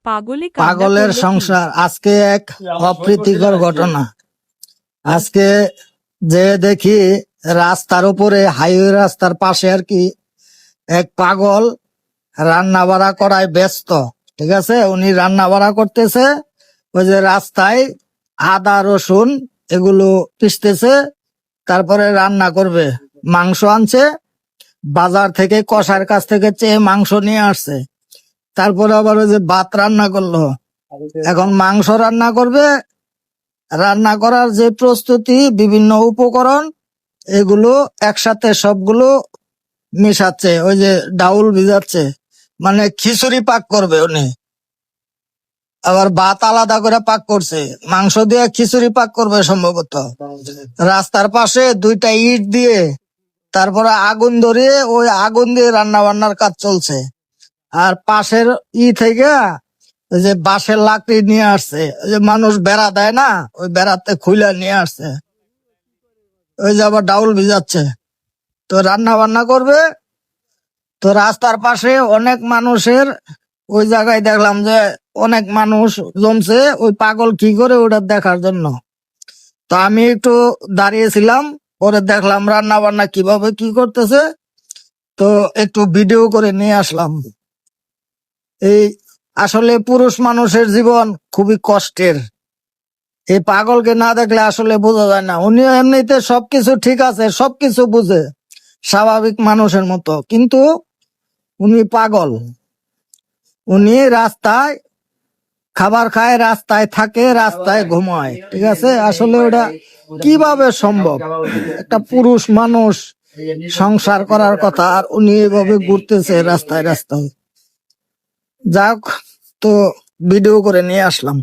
পাগলের সংসার। আজকে এক অপ্রীতিকর ঘটনা। আজকে যে দেখি রাস্তার উপরে, হাইওয়ে রাস্তার পাশে আর কি, এক পাগল রান্না বাড়া করায় ব্যস্ত। ঠিক আছে, উনি রান্না বাড়া করতেছে, ওই যে রাস্তায় আদা রসুন এগুলো পিষতেছে, তারপরে রান্না করবে। মাংস আনছে বাজার থেকে, কষার কাছ থেকে চেয়ে মাংস নিয়ে আসছে। তারপরে আবার ওই যে ভাত রান্না করলো, এখন মাংস রান্না করবে। রান্না করার যে প্রস্তুতি, বিভিন্ন উপকরণ এগুলো একসাথে সবগুলো মিশাচ্ছে, ওই যে ডাউল ভিজাচ্ছে, মানে খিচুড়ি পাক করবে উনি। আবার ভাত আলাদা করে পাক করছে, মাংস দিয়ে খিচুড়ি পাক করবে সম্ভবত। রাস্তার পাশে দুইটা ইট দিয়ে তারপরে আগুন ধরিয়ে ওই আগুন দিয়ে রান্না বান্নার কাজ চলছে। আর পাশের থেকে ওই যে বাঁশের লাকড়ি নিয়ে আসছে, ওই যে মানুষ বেড়া দেয় না, ওই বেড়াতে খুলে নিয়ে আসছে। ওই যে আবার ডাউল ভিজাচ্ছে, তো রান্না বান্না করবে। তো রাস্তার পাশে অনেক মানুষের, ওই জায়গায় দেখলাম যে অনেক মানুষ জমছে ওই পাগল কি করে ওটা দেখার জন্য। তো আমি একটু দাঁড়িয়েছিলাম, পরে দেখলাম রান্না বান্না কিভাবে কি করতেছে, তো একটু ভিডিও করে নিয়ে আসলাম। এই আসলে পুরুষ মানুষের জীবন খুবই কষ্টের। এই পাগলকে না দেখলে আসলে বোঝা যায় না। উনিও এমনিতে সবকিছু ঠিক আছে, সবকিছু বুঝে স্বাভাবিক মানুষের মতো, কিন্তু উনি পাগল। উনি রাস্তায় খাবার খায়, রাস্তায় থাকে, রাস্তায় ঘুমায়। ঠিক আছে, আসলে ওটা কিভাবে সম্ভব? একটা পুরুষ মানুষ সংসার করার কথা, আর উনি এভাবে ঘুরতেছে রাস্তায় রাস্তায়। যাক, তো ভিডিও করে নিয়ে আসলাম।